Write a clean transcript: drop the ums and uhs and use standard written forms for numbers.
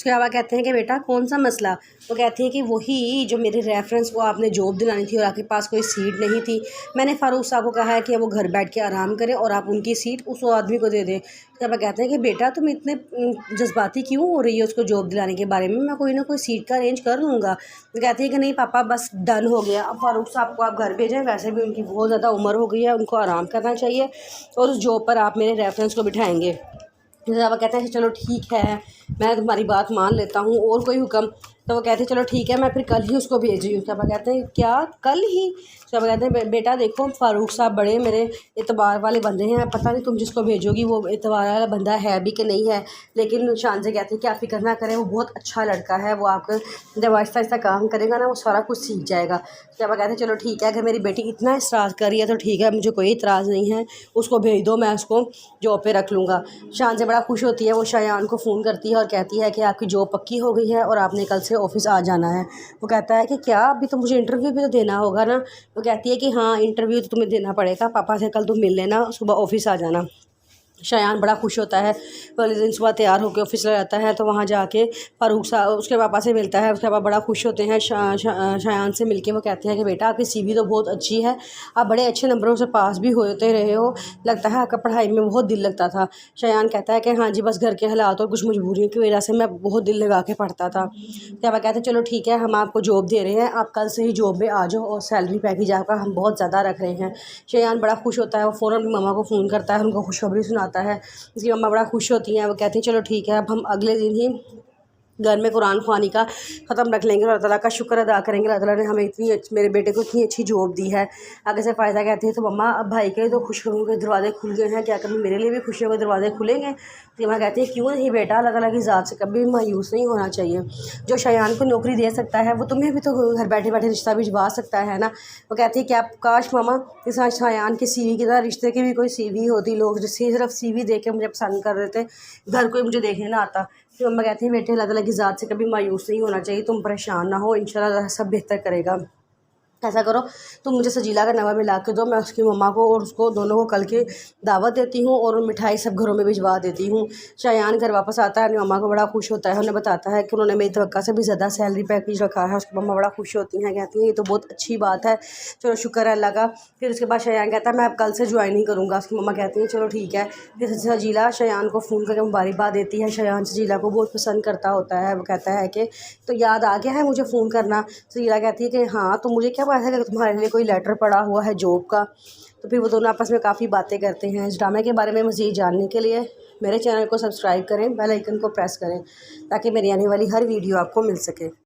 उसके बाद कहते हैं कि बेटा कौन सा मसला। वो कहती है कि वही जो मेरे रेफरेंस को आपने जॉब दिलानी थी और आपके पास कोई सीट नहीं थी, मैंने फ़ारूक साहब को कहा है कि वो घर बैठ के आराम करें और आप उनकी सीट उस आदमी को दे दें। उसके बाद कहते हैं कि बेटा तुम इतने जज्बाती क्यों हो रही हो उसको जॉब दिलाने के बारे में, मैं कोई ना कोई सीट का अरेंज कर लूँगा। तो कहती है कि नहीं पापा बस डन हो गया, अब फ़ारूक साहब को आप घर भेजें, वैसे भी उनकी बहुत ज़्यादा उम्र हो गई है, उनको आराम करना चाहिए और उस जॉब पर आप मेरे रेफरेंस को बिठाएंगे। पापा कहते हैं चलो ठीक है, मैं तुम्हारी बात मान लेता हूँ, और कोई हुक्म। तो वो कहते हैं चलो ठीक है, मैं फिर कल ही उसको भेज रही हूँ। पापा कहते हैं क्या कल ही? पापा कहते हैं बेटा देखो फ़ारूक साहब बड़े मेरे एतबार वाले बंदे हैं, पता नहीं तुम जिसको भेजोगी वो एतबार वाला बंदा है भी कि नहीं है, लेकिन शान से कहते हैं कि आप फिक्र ना करें, वो बहुत अच्छा लड़का है, वो आपको जब आहिस्ता आहिस्ता काम करेगा ना वो सारा कुछ सीख जाएगा। पापा कहते हैं चलो ठीक है, अगर मेरी बेटी इतना इसरार कर रही है तो ठीक है, मुझे कोई इतराज़ नहीं है, उसको भेज दो, मैं उसको जॉब पे रख लूँगा। शान से बड़ा खुश होती है, वो शायान को फ़ोन करती है और कहती है कि आपकी जॉब पक्की हो गई है और आपने कल से ऑफ़िस आ जाना है। वो कहता है कि क्या अभी तो मुझे इंटरव्यू भी तो देना होगा ना। वो कहती है कि हाँ इंटरव्यू तो तुम्हें देना पड़ेगा, पापा से कल तुम मिल लेना, सुबह ऑफ़िस आ जाना। शायान बड़ा खुश होता है, अगले दिन सुबह तैयार होकर ऑफिस चला जाता है, तो वहाँ जाके फ़ारूक साहब उसके पापा से मिलता है। उसके पापा बड़ा खुश होते हैं शायान से मिलके। वो कहते हैं कि बेटा आपकी सीवी तो बहुत अच्छी है, आप बड़े अच्छे नंबरों से पास भी होते रहे हो, लगता है आपका पढ़ाई में बहुत दिल लगता था। शायान कहता है कि हाँ जी बस घर के हालात और कुछ मजबूरियों की वजह से मैं बहुत दिल लगा के पढ़ता था। पापा कहते हैं चलो ठीक है, हम आपको जॉब दे रहे हैं, आप कल से ही जॉब में आ जाओ और सैलरी पैकेज आपका हम बहुत ज़्यादा रख रहे हैं। शायान बड़ा खुश होता है, वो फ़ौरन अपनी मम्मा को फ़ोन करता है, उनको खुशखबरी सुनाता है। उसकी मम्मा बड़ा खुश होती हैं, वो कहती हैं चलो ठीक है, अब हम अगले दिन ही घर में कुरान ख़वानी का ख़त्म रख लेंगे और अल्लाह ताला का शुक्र अदा करेंगे, अल्लाह ताला ने हमें इतनी मेरे बेटे को इतनी अच्छी जॉब दी है। आगे से फ़ायदा कहती है तो मम्मा अब भाई के तो खुशियों के दरवाजे खुल गए हैं, क्या कभी मेरे लिए भी खुशियों के दरवाजे खुलेंगे? तो मम्मा कहती है क्यों नहीं बेटा, अल्लाह ताला की ज़ात से कभी भी मायूस नहीं होना चाहिए। जो शायान को नौकरी दे सकता है वो तुम्हें भी तो घर बैठे बैठे रिश्ता भिजवा सकता है ना। वो कहती है कि आप काश मामा इस शायान की सीवी की तरह रिश्ते की भी कोई सीवी होती, लोग जिसकी सिर्फ सीवी देख के मुझे पसंद कर देते, घर कोई मुझे देखने ना आता। तो मम्मा कहती हैं बेटे अल्लाह ताला की ज़ात से कभी मायूस नहीं होना चाहिए, तुम परेशान ना हो, इंशाल्लाह सब बेहतर करेगा। ऐसा करो तुम मुझे सजीला का नवा मिला के दो, मैं उसकी मम्मा को और उसको दोनों को कल के दावत देती हूँ और मिठाई सब घरों में भिजवा देती हूँ। शायान घर वापस आता है, अपनी मम्मा को बड़ा खुश होता है, उन्हें बताता है कि उन्होंने मेरी तवक्का से भी ज़्यादा सैलरी पैकेज रखा है। उसकी मम्मा बड़ा खुश होती हैं, कहती हैं ये तो बहुत अच्छी बात है, चलो शुक्र है अल्लाह का। फिर उसके बाद शायान कहता है मैं अब कल से ज्वाइन ही करूँगा। उसकी मम्मा कहती हैं चलो ठीक है। फिर सजीला शायान को फ़ोन करके मुबारकबाद देती है, शायान सजीला को बहुत पसंद करता होता है। वो कहता है कि तो याद आ गया है मुझे फ़ोन करना। सजीला कहती है कि हाँ तो मुझे क्या पता है कि तुम्हारे लिए कोई लेटर पड़ा हुआ है जॉब का। तो फिर वो दोनों आपस में काफ़ी बातें करते हैं। इस ड्रामे के बारे में मज़ीद जानने के लिए मेरे चैनल को सब्सक्राइब करें, बेल आइकन को प्रेस करें ताकि मेरी आने वाली हर वीडियो आपको मिल सके।